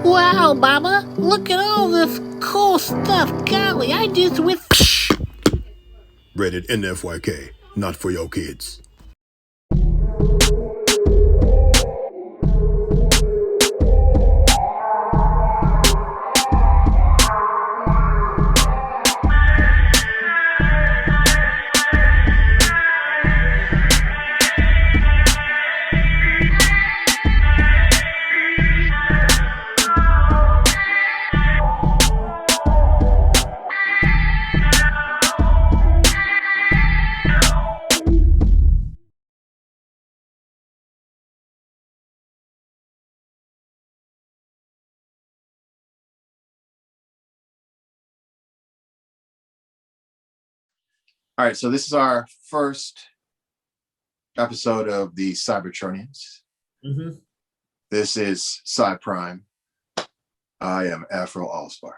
Wow, Mama, look at all this cool stuff. Golly, I just with. Rated NFYK, not for your kids. All right, so this is our first episode of the Cybertronians. Mm-hmm. This is Cy Prime. I am Afro Allspark.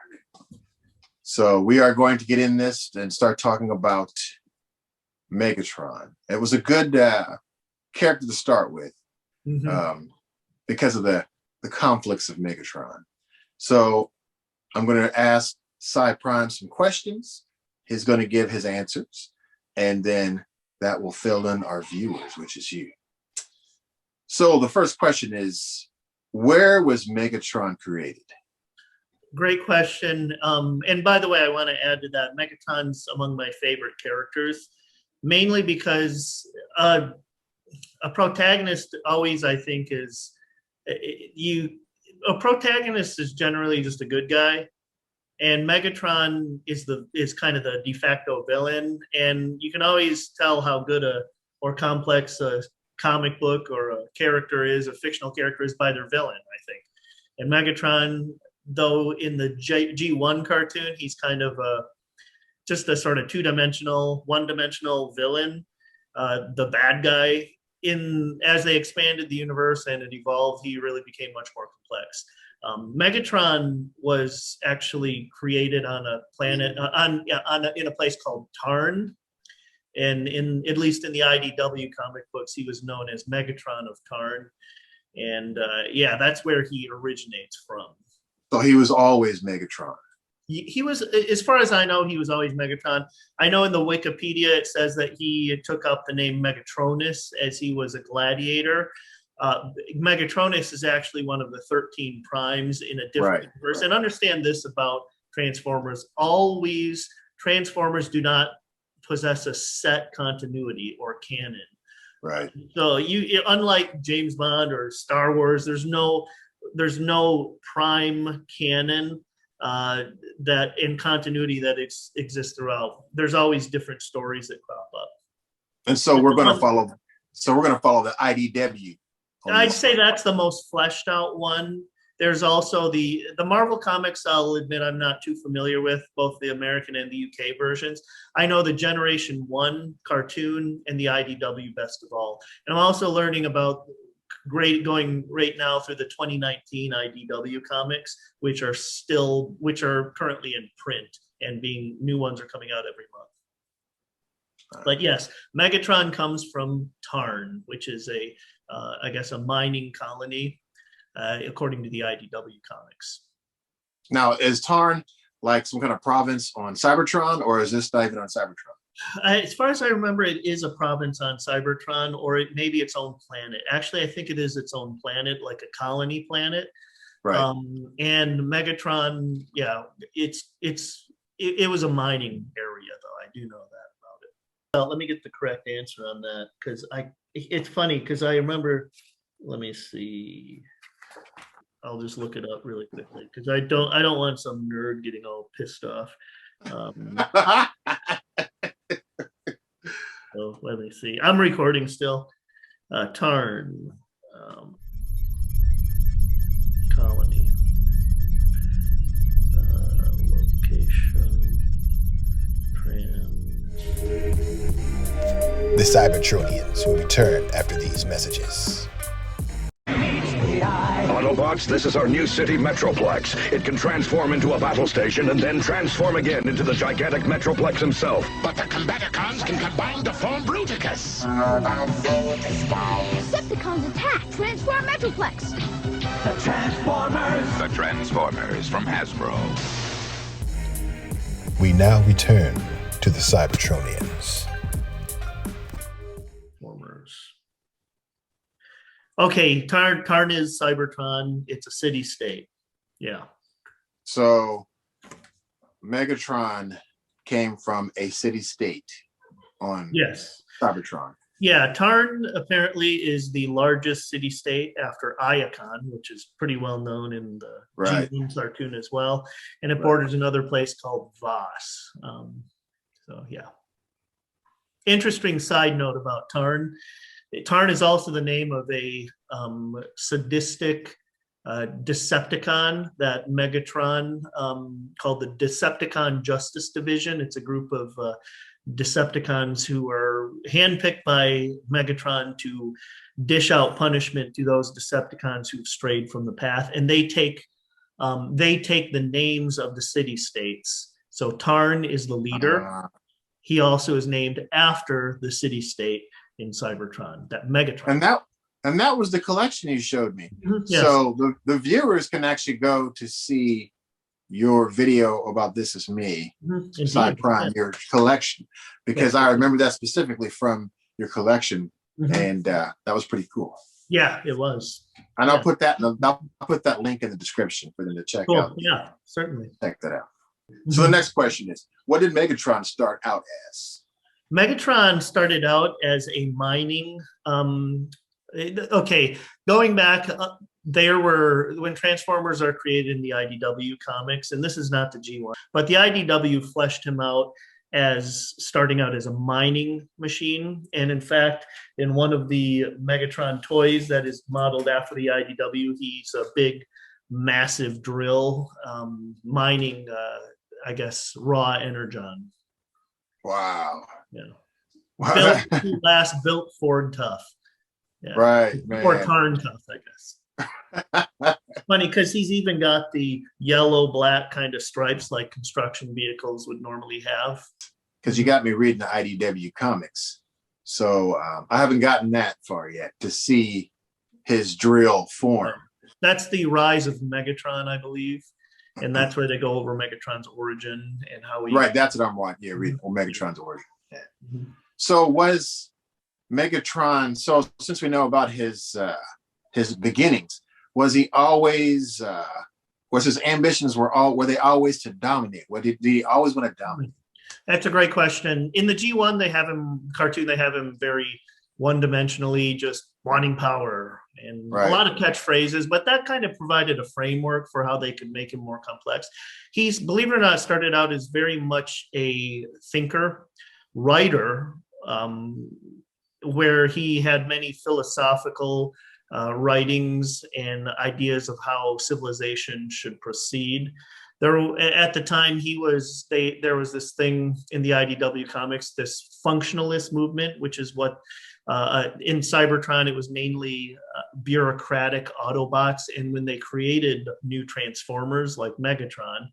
So we are going to get in this and start talking about Megatron. It was a good character to start with because of the conflicts of Megatron. So I'm going to ask Cy Prime some questions. He's going to give his answers, and then that will fill in our viewers, which is you. So the first question is, where was Megatron created? Great question. And by the way, I want to add to that, Megatron's among my favorite characters, mainly because a protagonist always, I think, is a protagonist is generally just a good guy. And Megatron is kind of the de facto villain, and you can always tell how good or complex a comic book or a character is, a fictional character is, by their villain, I think. And Megatron, though in the G1 cartoon, he's kind of just a sort of one-dimensional villain, the bad guy. As they expanded the universe and it evolved, he really became much more complex. Megatron was actually created on a planet in a place called Tarn, and at least in the IDW comic books, he was known as Megatron of Tarn, and that's where he originates from. So he was always Megatron. He was, as far as I know, he was always Megatron. I know in the Wikipedia it says that he took up the name Megatronus as he was a gladiator. Megatronus is actually one of the 13 primes in a different universe. And understand this about Transformers. Transformers do not possess a set continuity or canon. Right. So unlike James Bond or Star Wars, there's no prime canon that in continuity that exists throughout. There's always different stories that crop up. And so we're going to follow the IDW. I'd say that's the most fleshed out one. There's also the Marvel comics, I'll admit I'm not too familiar with, both the American and the UK versions. I know the Generation 1 cartoon and the IDW best of all. And I'm also learning about going right now through the 2019 IDW comics, which are currently in print, and new ones are coming out every month. But yes, Megatron comes from Tarn, which is I guess a mining colony, according to the IDW comics. Now, is Tarn like some kind of province on Cybertron, or is this not even on Cybertron? As far as I remember, it is a province on Cybertron, or it may be its own planet. Actually, I think it is its own planet, like a colony planet. Right. And Megatron, it was a mining area, though. I do know that about it. Let me get the correct answer on that, because it's funny because I remember. Let me see. I'll just look it up really quickly because I don't want some nerd getting all pissed off. So let me see. I'm recording still. Tarn colony location. The Cybertronians will return after these messages. Autobots, this is our new city Metroplex. It can transform into a battle station and then transform again into the gigantic Metroplex himself. But the Combaticons can combine to form Bruticus. Decepticons attack! Transform Metroplex! The Transformers! The Transformers from Hasbro. We now return to the Cybertronians. Okay, Tarn is Cybertron. It's a city-state. Yeah. So Megatron came from a city-state on Yes. Cybertron. Yeah, Tarn apparently is the largest city-state after Iacon, which is pretty well known in the Right. G1 cartoon as well. And it borders another place called Voss. So, yeah. Interesting side note about Tarn. Tarn is also the name of a sadistic Decepticon that Megatron called the Decepticon Justice Division. It's a group of Decepticons who are handpicked by Megatron to dish out punishment to those Decepticons who've strayed from the path, and they take the names of the city-states. So Tarn is the leader. He also is named after the city-state in Cybertron, that Megatron. And that was the collection you showed me. Yes. So the viewers can actually go to see your video about This Is Me, Cyberprime, Prime, your collection, because I remember that specifically from your collection, and that was pretty cool. Yeah, it was. And I'll put that link in the description for them to check out. Yeah, certainly. Check that out. So the next question is, what did Megatron start out as? Megatron started out as a mining. Okay, going back, when Transformers are created in the IDW comics, and this is not the G1, but the IDW fleshed him out as starting out as a mining machine. And in fact, in one of the Megatron toys that is modeled after the IDW, he's a big, massive drill mining, I guess, raw energon. Wow. Yeah. Built Ford tough. Yeah. Right, man. Or Tarn tough, I guess. It's funny because he's even got the yellow, black kind of stripes like construction vehicles would normally have. Because you got me reading the IDW comics. So I haven't gotten that far yet to see his drill form. That's the rise of Megatron, I believe. And that's where they go over Megatron's origin and how he... Right, that's what I'm wanting. Yeah, reading Megatron's origin. Yeah. So was Megatron, so since we know about his beginnings, was he always was his ambitions were they always to dominate? Did he always want to dominate? That's a great question. In the G1 they have him very one-dimensionally, just wanting power and a lot of catchphrases, but that kind of provided a framework for how they could make him more complex. He's, believe it or not, started out as very much a thinker, writer, where he had many philosophical writings and ideas of how civilization should proceed. At the time, there was this thing in the IDW comics, this functionalist movement, which is what in Cybertron, it was mainly bureaucratic Autobots. And when they created new Transformers like Megatron,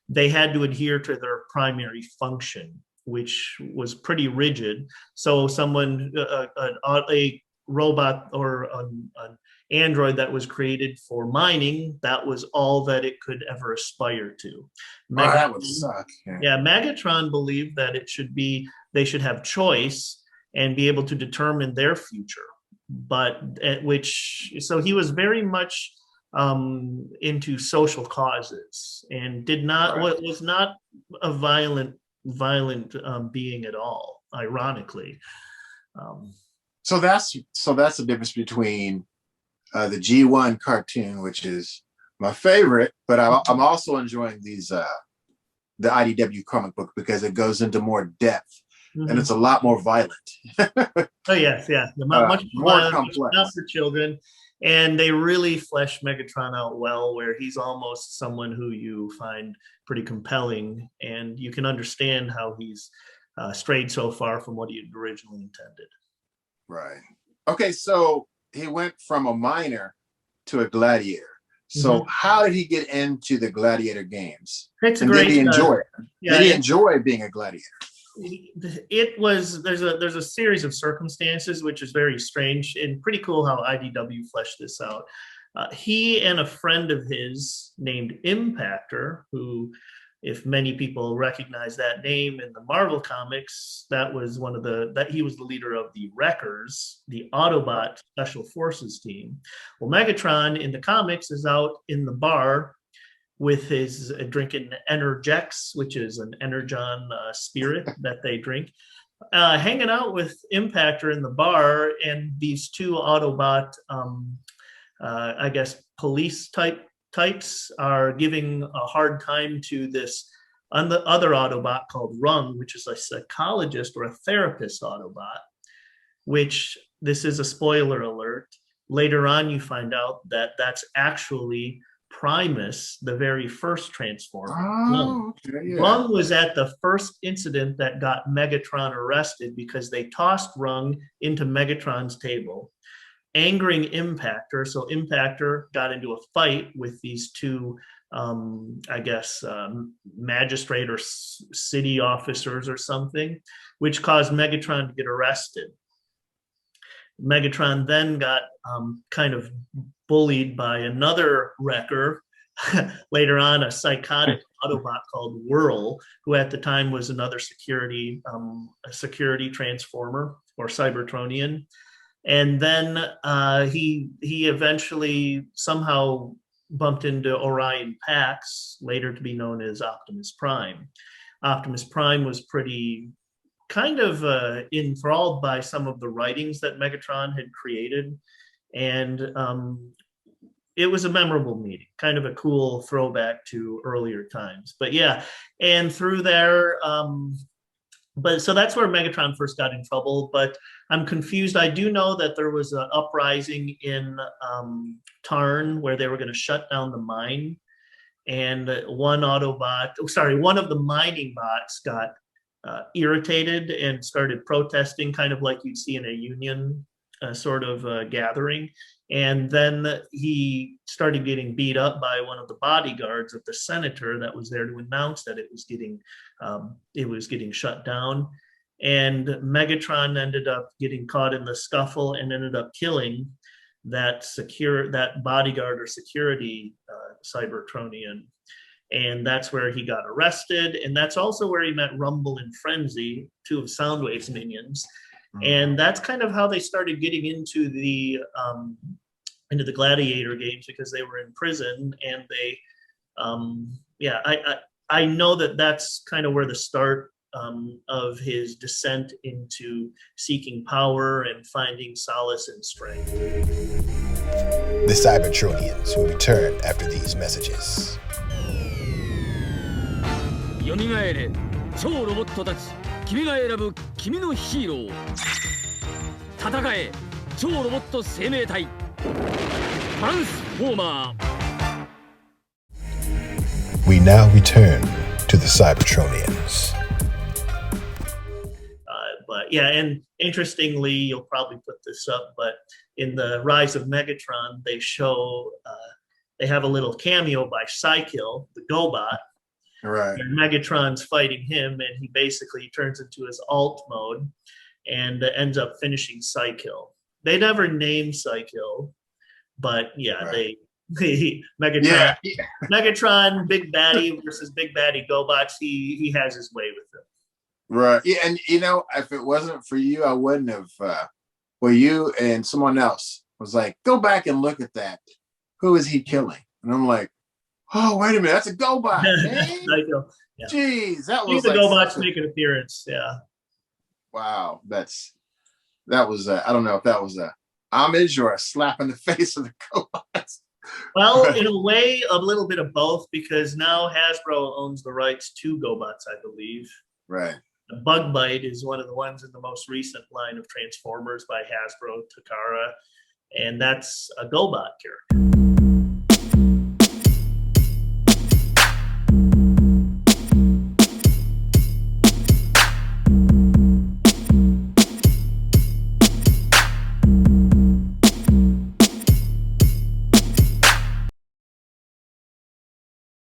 they had to adhere to their primary function, which was pretty rigid. So a robot or an android that was created for mining, that was all that it could ever aspire to. That would suck. Yeah, Megatron believed that they should have choice and be able to determine their future. So he was very much into social causes and was not a violent being at all, ironically. So that's the difference between the G1 cartoon, which is my favorite, but I'm also enjoying the IDW comic book because it goes into more depth and it's a lot more violent. Oh yes, yeah, much more violent, complex, not for children. And they really flesh Megatron out well, where he's almost someone who you find pretty compelling, and you can understand how he's strayed so far from what he had originally intended. Right. Okay, so he went from a miner to a gladiator. So how did he get into the gladiator games? Did he enjoy it? Did he enjoy being a gladiator? There's a series of circumstances which is very strange and pretty cool how IDW fleshed this out. He and a friend of his named Impactor, who, if many people recognize that name in the Marvel comics, that was he was the leader of the Wreckers, the Autobot Special Forces team. Well, Megatron in the comics is out in the bar with his drinking Energex, which is an Energon spirit that they drink, hanging out with Impactor in the bar, and these two Autobot, I guess, police types are giving a hard time to this other Autobot called Rung, which is a psychologist or a therapist Autobot, which, this is a spoiler alert, later on you find out that that's actually Primus, the very first Transformer. Oh, okay, yeah. Rung was at the first incident that got Megatron arrested because they tossed Rung into Megatron's table, angering Impactor. So Impactor got into a fight with these two, I guess, magistrate or city officers or something, which caused Megatron to get arrested. Megatron then got kind of bullied by another wrecker, later on a psychotic Autobot called Whirl, who at the time was another security transformer or Cybertronian. And then he eventually somehow bumped into Orion Pax, later to be known as Optimus Prime. Optimus Prime was pretty kind of enthralled by some of the writings that Megatron had created. And it was a memorable meeting, kind of a cool throwback to earlier times. But yeah, and through there, but so that's where Megatron first got in trouble. But I'm confused. I do know that there was an uprising in Tarn where they were going to shut down the mine, and one of the mining bots got irritated and started protesting, kind of like you'd see in a union sort of gathering. And then he started getting beat up by one of the bodyguards of the senator that was there to announce that it was getting shut down. And Megatron ended up getting caught in the scuffle and ended up killing that bodyguard or security Cybertronian. And that's where he got arrested. And that's also where he met Rumble and Frenzy, two of Soundwave's minions. And that's kind of how they started getting into the Gladiator games, because they were in prison. And they, I know that that's kind of where the start of his descent into seeking power and finding solace and strength. The Cybertronians will return after these messages. 蘇れ超ロボットたち君が選ぶ君のヒーロー戦え超ロボット生命体トランスフォーマー We now return to the Cybertronians. But yeah, and interestingly, you'll probably put this up, but in the Rise of Megatron, they show they have a little cameo by Psykill, the GoBot. Right. And Megatron's fighting him, and he basically turns into his alt mode and ends up finishing Psykill. They never name Psykill, but yeah, right. Megatron, Megatron, Big Baddie versus Big Baddie GoBots. He has his way with them. Right. Yeah, and if it wasn't for you, I wouldn't have. Well, you and someone else was like, go back and look at that. Who is he killing? And I'm like, oh, wait a minute, that's a GoBot. Yeah. Jeez, that was the GoBots make an appearance. Yeah. Wow, that was I don't know if that was a homage or a slap in the face of the GoBots. Well, in a way, a little bit of both, because now Hasbro owns the rights to GoBots, I believe. Right. Bug Bite is one of the ones in the most recent line of Transformers by Hasbro, Takara, and that's a GoBot character.